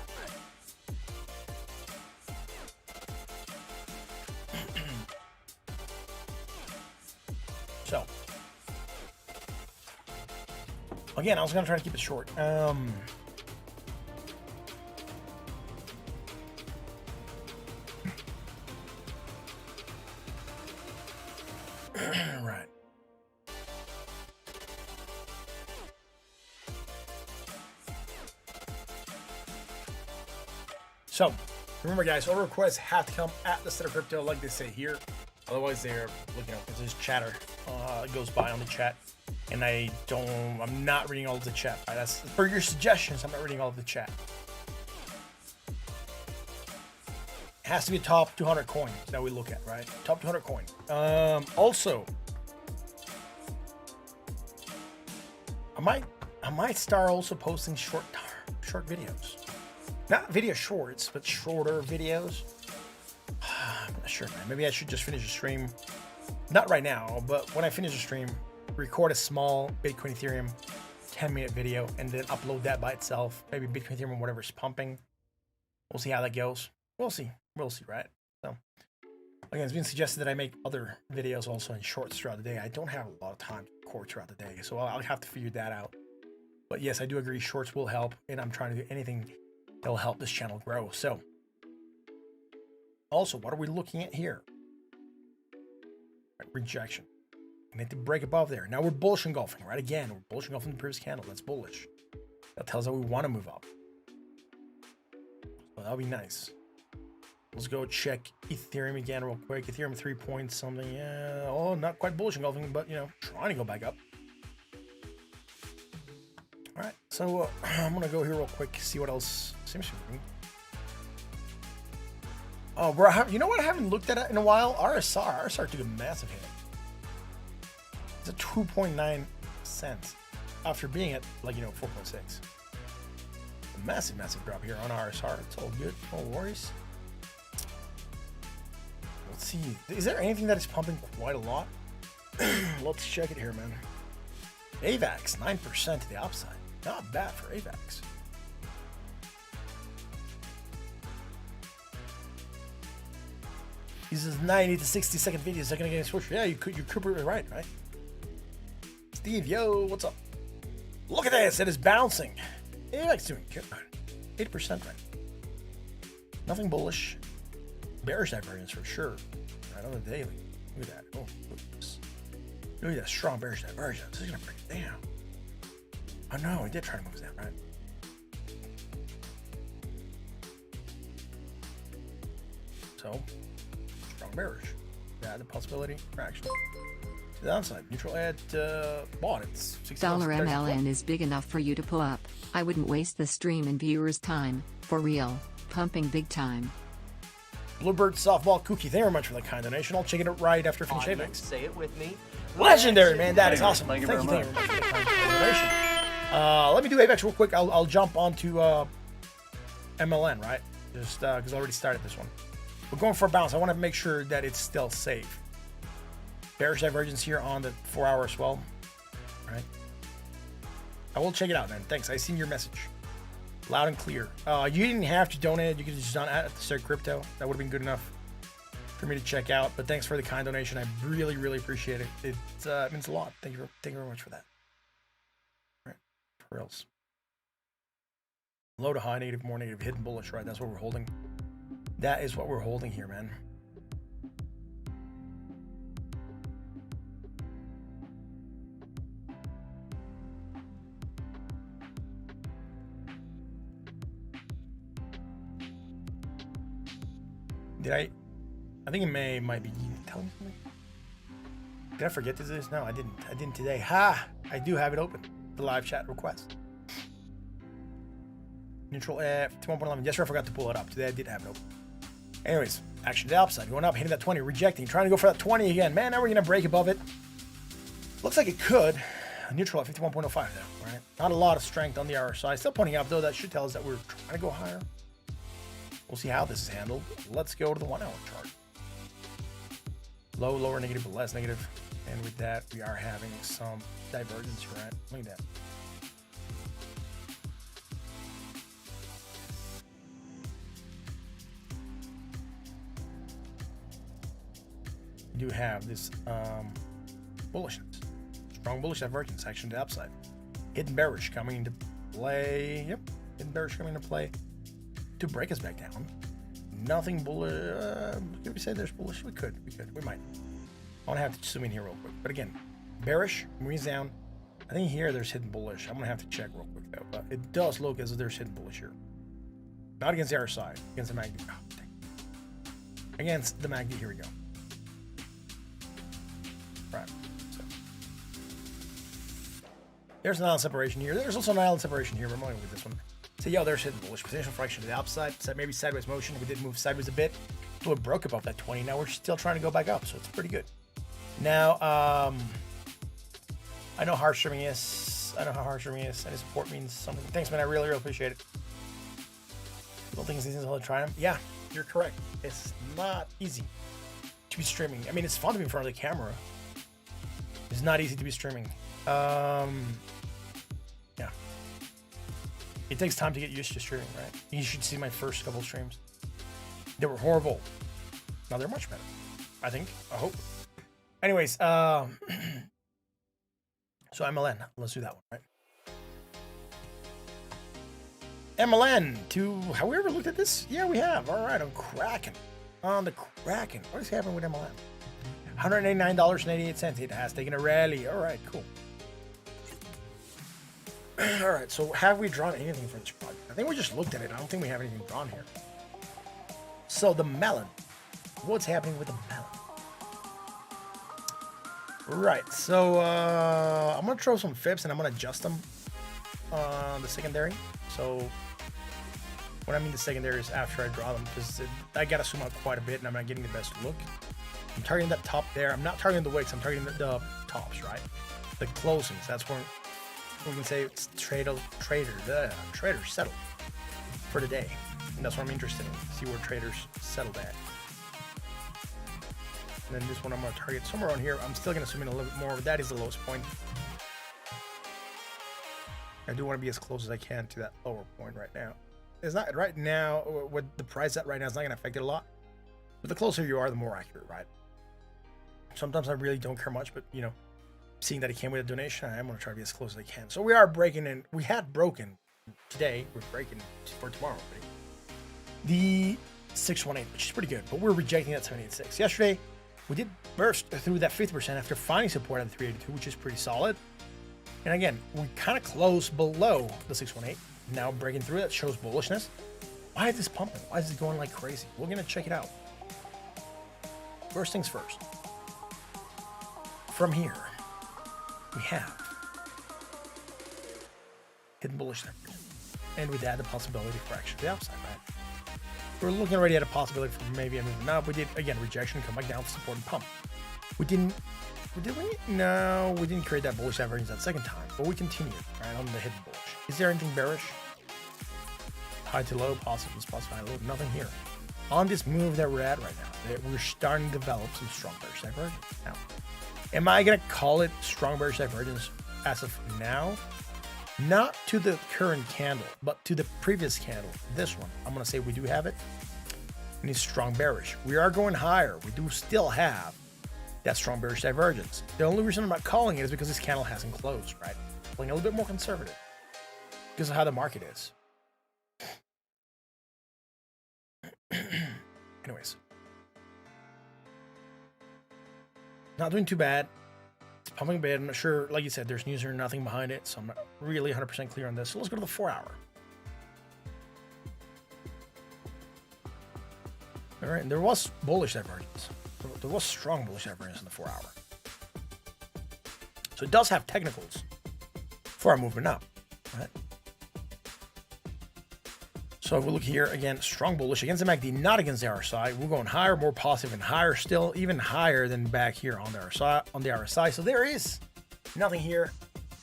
[SPEAKER 1] out. So again, I was gonna try to keep it short. Right. So remember, guys, all requests have to come at the State of Crypto, like they say here. Otherwise, they're looking at this chatter goes by on the chat, and I'm not reading all of the chat. Right? That's for your suggestions. I'm not reading all of the chat. Has to be top 200 coins that we look at, right? Top 200 coin. Also, I might start also posting short videos, not video shorts, but shorter videos. I'm not sure, man. Maybe I should just finish the stream, not right now, but when I finish the stream, record a small Bitcoin Ethereum 10-minute video and then upload that by itself. Maybe Bitcoin Ethereum, whatever's pumping. We'll see how that goes. We'll see, right? So, again, it's been suggested that I make other videos also in shorts throughout the day. I don't have a lot of time to record throughout the day, so I'll have to figure that out. But yes, I do agree shorts will help, and I'm trying to do anything that will help this channel grow. So, also, what are we looking at here? Right, rejection. We need to break above there. Now we're bullish engulfing, right? Again, we're bullish engulfing the previous candle. That's bullish. That tells us that we want to move up. So that'll be nice. Let's go check Ethereum again real quick. Ethereum 3 point something. Yeah. Oh, not quite bullish engulfing, but trying to go back up. All right. So I'm gonna go here real quick, see what else seems to be. Oh, bro, you know what? I haven't looked at it in a while. RSR took a massive hit. It's a 2.9 cents after being at, like, 4.6. A massive, massive drop here on RSR. It's all good. No worries. Let's see. Is there anything that is pumping quite a lot? Let's check it here, man. AVAX, 9% to the upside. Not bad for AVAX. Uses 90 to 60-second videos. They're gonna get a switch. Yeah, you're right? Steve, yo, what's up? Look at this. It is bouncing. AVAX doing good. 8% right. Nothing bullish. Bearish divergence for sure. Right on the daily. Look at that. Oh, look at this. Look at that strong bearish divergence. This is gonna break it down. Oh no, it did try to move us down, right? So, strong bearish. Yeah, the possibility, fraction. To the downside, neutral at bought. It's
[SPEAKER 2] $MLN is big enough for you to pull up. I wouldn't waste the stream and viewers' time. For real. Pumping big time.
[SPEAKER 1] Bluebird softball cookie. Thank you very much for the kind donation. I'll check it out right after finish AVAX.
[SPEAKER 3] Say it with me.
[SPEAKER 1] Legendary, man. That is awesome.
[SPEAKER 3] Thank you
[SPEAKER 1] Thank
[SPEAKER 3] very
[SPEAKER 1] you
[SPEAKER 3] much.
[SPEAKER 1] for the kind donation. Let me do AVAX real quick. I'll jump onto MLN, right? Just because I already started this one. We're going for a bounce. I want to make sure that it's still safe. Bearish divergence here on the 4-hour swell. All right. I will check it out, man. Thanks. I seen your message. Loud and clear. You didn't have to donate. You could have just done it at the start crypto. That would have been good enough for me to check out. But thanks for the kind donation. I really, really appreciate it. It means a lot. Thank you very much for that. All right. For reals. Low to high, negative, more negative, hidden bullish, right? That's what we're holding. That is what we're holding here, man. I think it might be telling me something. Did I forget to do this? No, I didn't. I didn't today. Ha! I do have it open. The live chat request. Neutral F 21.11. Yes, sir, I forgot to pull it up. Today I did have it open. Anyways, action to the upside. Going up, hitting that 20, rejecting, trying to go for that 20 again. Man, now we're gonna break above it. Looks like it could. Neutral at 51.05 though, right? Not a lot of strength on the RSI. Still pointing up though. That should tell us that we're trying to go higher. We'll see how this is handled. Let's go to the 1 hour chart. Low, lower, negative, less negative. And with that, we are having some divergence, right? Look at that. We do have this bullishness. Strong bullish divergence, action to the upside. Hidden bearish coming into play. Yep, hidden bearish coming into play to break us back down. Nothing bullish. Could we say there's bullish? We might. I want to have to zoom in here real quick. But again, bearish, moves down. I think here there's hidden bullish. I'm going to have to check real quick though. But it does look as if there's hidden bullish here. Not against the RSI, against the MACD. Oh, dang. Against the MACD, here we go. Right. So there's an island separation here. There's also an island separation here. We're moving with this one. So, yo, there's hidden bullish potential fraction to the upside. So maybe sideways motion. We did move sideways a bit. So it broke above that 20. Now we're still trying to go back up. So it's pretty good. Now, I know hard streaming is. I know how hard streaming is. And support means something. Thanks, man. I really, really appreciate it. Don't think it's easy to try them. Yeah, you're correct. It's not easy to be streaming. I mean, it's fun to be in front of the camera. It's not easy to be streaming. Yeah. It takes time to get used to streaming, right? You should see my first couple streams. They were horrible. Now they're much better. I think. I hope. Anyways, so MLN. Let's do that one, right? MLN to, have we ever looked at this? Yeah, we have. All right, on Kraken. On the Kraken. What is happening with MLN? $189.88. It has taken a rally. All right, cool. All right, so have we drawn anything for this project? I think we just looked at it. I don't think we have anything drawn here. So the melon. What's happening with the melon? Right, so I'm going to throw some fibs and I'm going to adjust them on the secondary. So When I mean the secondary is after I draw them, because I gotta zoom out quite a bit and I'm not getting the best look. I'm targeting that top there. I'm not targeting the wicks. I'm targeting the tops, right? The closings. That's where we can say it's trader settled for the day. And that's what I'm interested in. See where traders settled at. And then this one I'm going to target somewhere on here. I'm still going to zoom in a little bit more, but that is the lowest point. I do want to be as close as I can to that lower point right now. It's not right now, what the price at right now is not going to affect it a lot. But the closer you are, the more accurate, right? Sometimes I really don't care much, but you know, seeing that it came with a donation, I'm going to try to be as close as I can. So we are breaking in. We had broken today. We're breaking for tomorrow. The 618, which is pretty good, but we're rejecting that 786. Yesterday, we did burst through that 50% after finding support at the 382, which is pretty solid. And again, we kind of closed below the 618. Now breaking through, that shows bullishness. Why is this pumping? Why is it going like crazy? We're going to check it out. First things first. From here, we have hidden bullish leverage. And with that, the possibility for action to the upside, right? We're looking already at a possibility for maybe a move. Now, we did, again, rejection, come back down for support and pump. No, we didn't create that bullish divergence that second time, but we continued, right, on the hidden bullish. Is there anything bearish? High to low, positive, high to low, nothing here. On this move that we're at right now, we're starting to develop some strong bearish divergence. Now, am I going to call it strong bearish divergence as of now? Not to the current candle, but to the previous candle, this one. I'm going to say we do have it. And it's strong bearish. We are going higher. We do still have that strong bearish divergence. The only reason I'm not calling it is because this candle hasn't closed, right? Playing a little bit more conservative because of how the market is. Anyways. Not doing too bad. It's pumping a bit. I'm not sure, like you said, there's news or nothing behind it, so I'm not really 100% clear on this. So let's go to the 4 hour. All right, and there was bullish divergence. There was strong bullish divergence in the 4 hour. So it does have technicals for our movement up, right? So if we look here, again, strong bullish against the MACD, not against the RSI. We're going higher, more positive, and higher still, even higher than back here on the RSI. So there is nothing here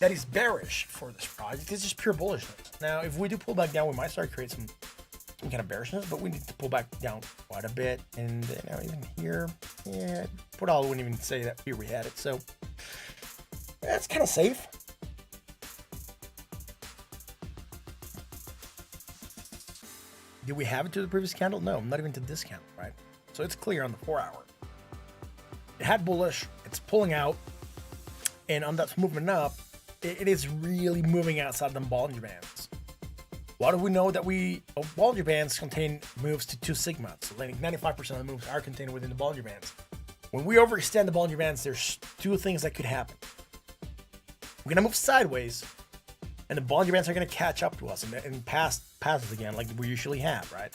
[SPEAKER 1] that is bearish for this project. It's just pure bullishness. Now, if we do pull back down, we might start to create some kind of bearishness, but we need to pull back down quite a bit. And now even here, yeah, put all, wouldn't even say that here we had it. So that's kind of safe. Did we have it to the previous candle? No, not even to this candle, right? So it's clear on the 4 hour. It had bullish, it's pulling out, and on that movement up, it is really moving outside the Bollinger Bands. Why do we know that Bollinger Bands contain moves to 2 sigma? So like 95% of the moves are contained within the Bollinger Bands. When we overextend the Bollinger Bands, there's 2 things that could happen. We're gonna move sideways, and the Bollinger Bands are going to catch up to us and pass us again like we usually have, right?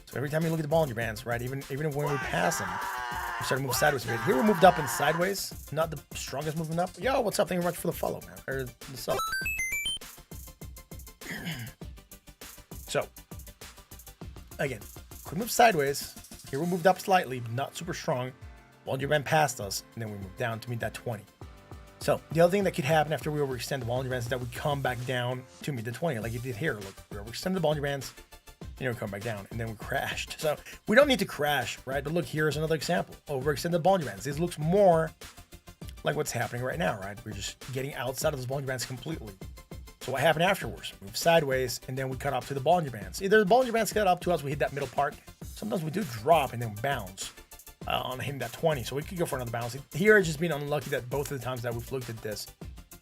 [SPEAKER 1] So every time you look at the Bollinger Bands, right, even when we pass them, we start to move sideways a bit. Here we moved up and sideways, not the strongest movement up. Yo, what's up? Thank you very much for the follow, man. Or the sub. So, again, quick move sideways. Here we moved up slightly, but not super strong. Bollinger Band passed us, and then we moved down to meet that 20. So the other thing that could happen after we overextend the Bollinger Bands is that we come back down to meet the 20, like it did here. Look, we overextended the Bollinger Bands, we come back down, and then we crashed. So we don't need to crash, right? But look, here's another example. Overextended the Bollinger Bands. This looks more like what's happening right now, right? We're just getting outside of those Bollinger Bands completely. So what happened afterwards? Move sideways, and then we cut up to the Bollinger Bands. Either the Bollinger Bands cut up to us, we hit that middle part. Sometimes we do drop and then bounce on hitting that 20. So we could go for another bounce. Here, it's just been unlucky that both of the times that we've looked at this,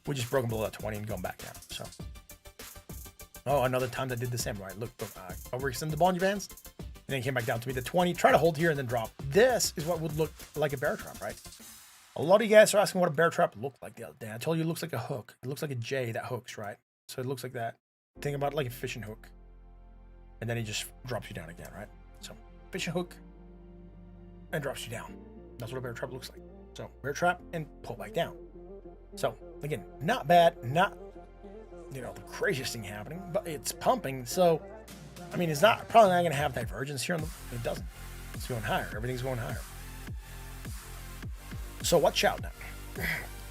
[SPEAKER 1] we just broken below that 20 and going back down. So, oh, another time that did the same, right? Look, overextend the Bollinger Bands, and then came back down to meet the 20. Try to hold here and then drop. This is what would look like a bear trap, right? A lot of you guys are asking what a bear trap looked like the other day. I told you it looks like a hook. It looks like a J that hooks, right? So it looks like that. Think about it like a fishing hook. And then it just drops you down again, right? So fishing hook and drops you down. That's what a bear trap looks like. So bear trap and pull back down. So again, not bad, not the craziest thing happening, but it's pumping. So I mean, it's not probably not going to have divergence here. It doesn't. It's going higher. Everything's going higher. So watch out now.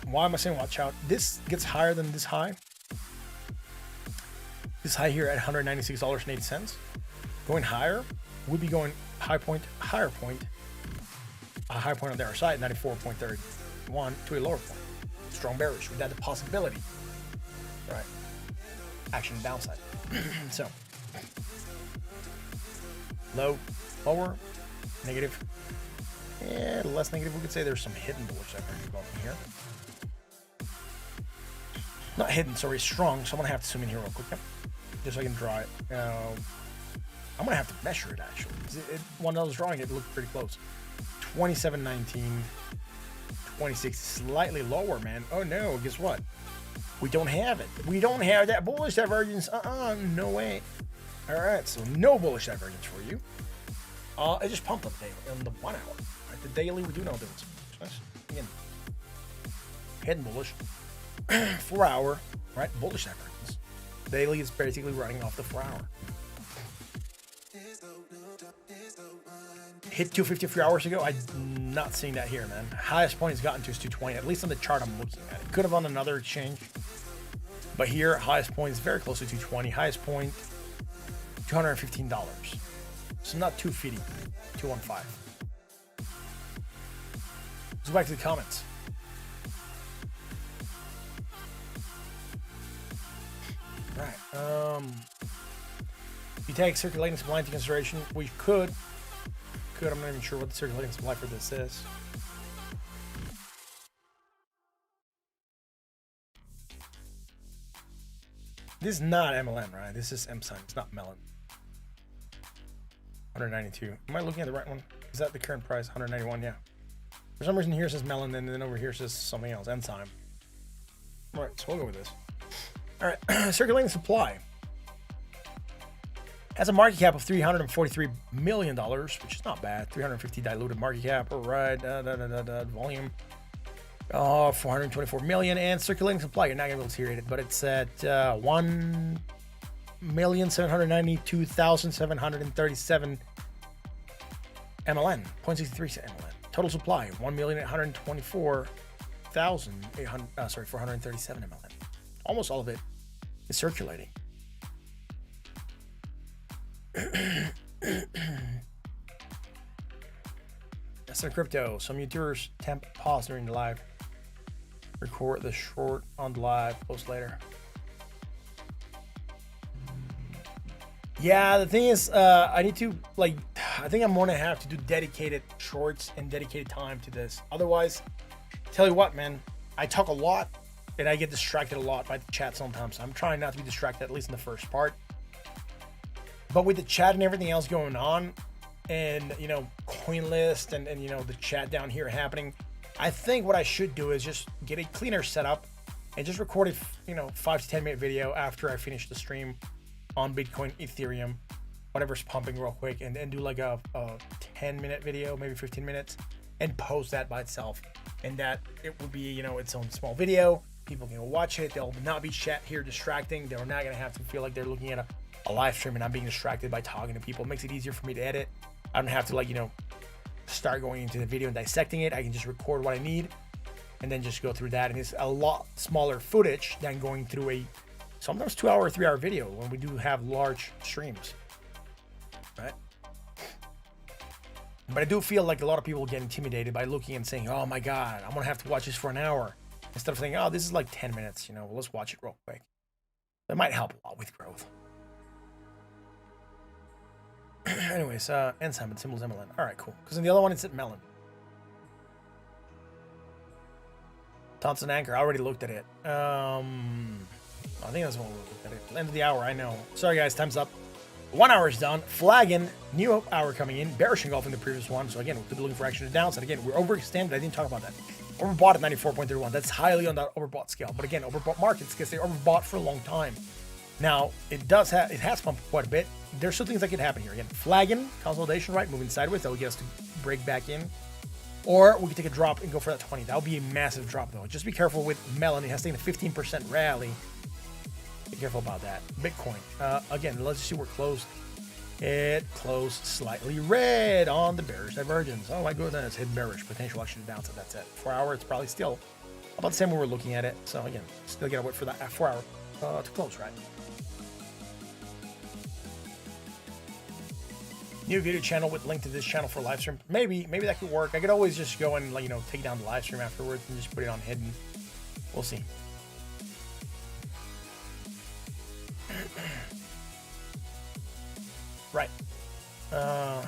[SPEAKER 1] Why am I saying watch out? This gets higher than this high. This high here at $196.80. Going higher would be going high point, higher point. A high point on the other side, 94.31 to a lower point. Strong bearish with that the possibility. Right. Action downside. So low, lower, negative. Yeah, less negative. We could say there's some hidden bullish divergence going on here. Not hidden, sorry, strong. So I'm gonna have to zoom in here real quick, just so I can draw it. I'm gonna have to measure it actually. When I was drawing it, it looked pretty close. 27.19, 26, slightly lower, man. Oh no, guess what? We don't have it. We don't have that bullish divergence. No way. All right, so no bullish divergence for you. It just pumped up daily on the 1 hour. Right? The daily, we do know there was nice. Again, hidden bullish. 4 hour, right? Bullish divergence. Daily is basically running off the 4 hour. Hit 250 3 hours ago. I'm not seeing that here, man. Highest point it's gotten to is 220, at least on the chart I'm looking at. It could have on another exchange, but here, highest point is very close to 220. Highest point, $215. So not 250, 215. Let's go back to the comments. Right. You take circulating supply into consideration. We could. I'm not even sure what the circulating supply for this is. This is not MLM, right? This is M-Sign. It's not Melon. 192. Am I looking at the right one? Is that the current price? 191, yeah. For some reason here it says Melon, and then over here it says something else. Enzyme. All right, so we'll go with this. All right, circulating supply has a market cap of $343 million, which is not bad. 350 diluted market cap. All right, volume 424 million, and circulating supply. You're not gonna be able to hear it, but it's at 1,792,737 MLN, 0.63 MLN. Total supply 437 MLN. Almost all of it is circulating. That's in crypto. Some YouTubers temp pause during the live. Record the short on the live, post later. Yeah, the thing is, I need to, I think I'm gonna have to do dedicated shorts and dedicated time to this. Otherwise, tell you what, man, I talk a lot and I get distracted a lot by the chat sometimes. I'm trying not to be distracted, at least in the first part. But with the chat and everything else going on, and coin list and the chat down here happening, I think what I should do is just get a cleaner setup and just record a 5 to 10 minute video after I finish the stream on Bitcoin, Ethereum, whatever's pumping real quick, and do like a 10-minute video, maybe 15 minutes, and post that by itself. And that it will be its own small video. People can watch it. They'll not be chat here distracting. They're not gonna have to feel like they're looking at a live stream and I'm being distracted by talking to people. It makes it easier for me to edit. I don't have to start going into the video and dissecting it. I can just record what I need and then just go through that. And it's a lot smaller footage than going through a sometimes 2 hour, 3 hour video when we do have large streams, right? But I do feel like a lot of people get intimidated by looking and saying, oh my God, I'm gonna have to watch this for an hour. Instead of saying, oh, this is like 10 minutes, well, let's watch it real quick. That might help a lot with growth. Anyways, enzyme, but symbol's MLN. All right, cool. Because in the other one, it's at Melon. Thompson Anchor, I already looked at it. I think that's what we looked at it. End of the hour, I know. Sorry, guys, time's up. 1 hour is done. Flagging, new hour coming in. Bearish engulfing the previous one. So again, we could be looking for action to downside. Again, we're overextended. I didn't talk about that. Overbought at 94.31. That's highly on that overbought scale. But again, overbought markets because they overbought for a long time. Now, it has pumped quite a bit. There's still things that could happen here. Again, flagging, consolidation, right? Moving sideways. That will get us to break back in. Or we could take a drop and go for that 20. That would be a massive drop, though. Just be careful with Melon. It has taken a 15% rally. Be careful about that. Bitcoin. Again, let's just see where we're closed. It closed slightly red on the bearish divergence. Oh my goodness, hit bearish, potential action downside. That's it. 4 hour, it's probably still about the same way we're looking at it. So again, still gotta wait for that 4 hour to close, right? New video channel with link to this channel for live stream. Maybe that could work. I could always just go and, like, you know, take down the live stream afterwards and just put it on hidden. We'll see. Right. I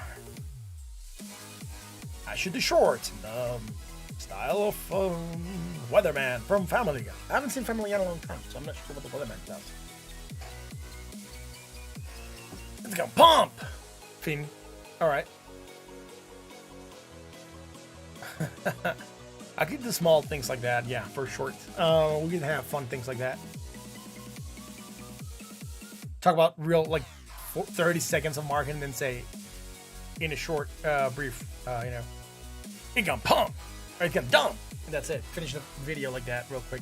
[SPEAKER 1] should do shorts in the style of Weatherman from Family Guy. I haven't seen Family Guy in a long time, so I'm not sure what the Weatherman does. It's gonna pump! Fiend. Alright. I could do small things like that, yeah, for short. We can have fun things like that. Talk about real, like, 30 seconds of market and then say, in a short, brief, you know, it gonna pump, or it gonna dump, and that's it. Finish the video like that real quick.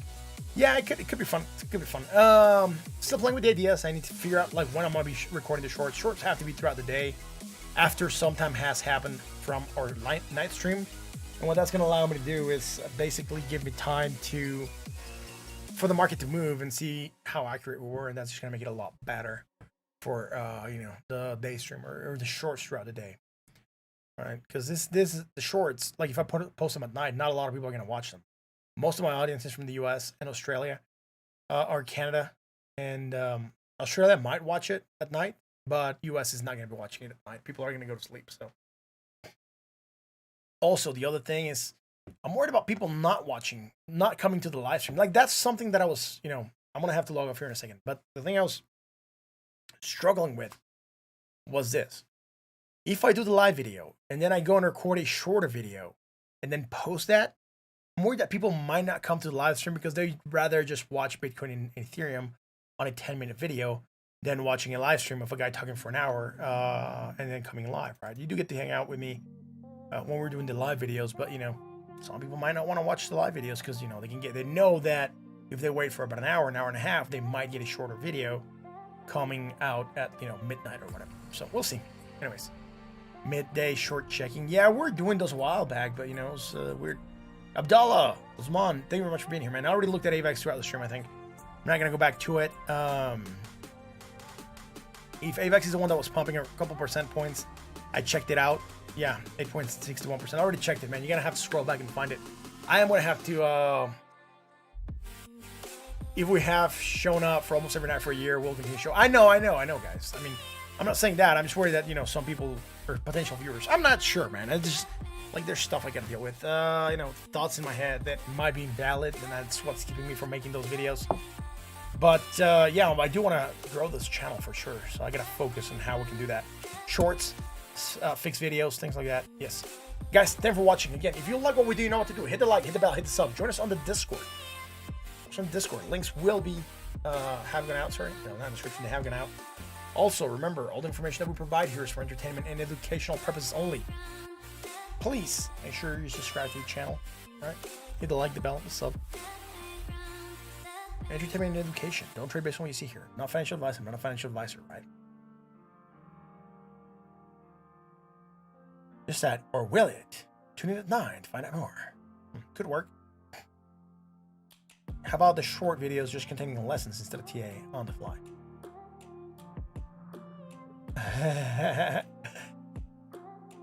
[SPEAKER 1] Yeah, it could be fun. It could be fun. Still playing with the ideas. I need to figure out, like, when I'm gonna be recording the shorts. Shorts have to be throughout the day, after some time has happened from our night stream. And what that's gonna allow me to do is basically give me time for the market to move and see how accurate we were, and that's just gonna make it a lot better for you know, the day stream or the shorts throughout the day, right? Because this is the shorts. Like, if I post them at night, not a lot of people are gonna watch them. Most of my audience is from the U.S. and Australia, or Canada, and Australia might watch it at night, but U.S. is not gonna be watching it at night. People are gonna go to sleep. So, also the other thing is, I'm worried about people not watching, not coming to the live stream. Like, that's something that I was, you know, I'm gonna have to log off here in a second. But the thing I was struggling with was this: if I do the live video and then I go and record a shorter video and then post that, I'm worried that people might not come to the live stream because they'd rather just watch Bitcoin and Ethereum on a 10-minute video than watching a live stream of a guy talking for an hour and then coming live, right? You do get to hang out with me when we're doing the live videos, but, you know, some people might not want to watch the live videos because, you know, they know that if they wait for about an hour and a half, they might get a shorter video coming out at, you know, midnight or whatever. So we'll see. Anyways, midday short checking. Yeah, we're doing those a while back, but, you know, it's weird. Abdallah, Usman, thank you very much for being here, man. I already looked at AVAX throughout the stream, I think. I'm not going to go back to it. If AVAX is the one that was pumping a couple percent points, I checked it out. Yeah, 8.61%. I already checked it, man. You're going to have to scroll back and find it. I am going to have to... if we have shown up for almost every night for a year, we'll continue to show. I know, guys. I mean, I'm not saying that. I'm just worried that, you know, some people or potential viewers. I'm not sure, man. I just, like, there's stuff I gotta deal with. You know, thoughts in my head that might be invalid, and that's what's keeping me from making those videos. But yeah, I do want to grow this channel for sure. So I gotta focus on how we can do that. Shorts, fixed videos, things like that. Yes, guys. Thanks for watching. Again, if you like what we do, you know what to do. Hit the like, hit the bell, hit the sub. Join us on the Discord. On Discord. Links will be have gone out. Sorry, no, not in the description. They have gone out. Also, remember, all the information that we provide here is for entertainment and educational purposes only. Please make sure you subscribe to the channel. All right, hit the like, the bell, the sub. Entertainment and education. Don't trade based on what you see here. Not financial advice. I'm not a financial advisor, right? Just that, or will it? Tune in at 9 to find out more. Could work. How about the short videos just containing lessons instead of TA on the fly?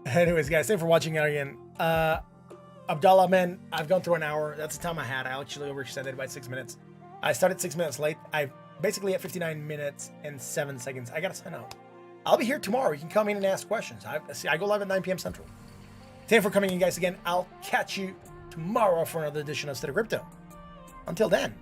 [SPEAKER 1] Anyways, guys, thanks for watching again. Abdallah, man, I've gone through an hour. That's the time I had. I actually overextended by 6 minutes. I started 6 minutes late. I basically at 59 minutes and 7 seconds. I gotta sign out. I'll be here tomorrow. You can come in and ask questions. I go live at 9 p.m. Central. Thanks for coming in, guys. Again, I'll catch you tomorrow for another edition of State of Crypto. Until then.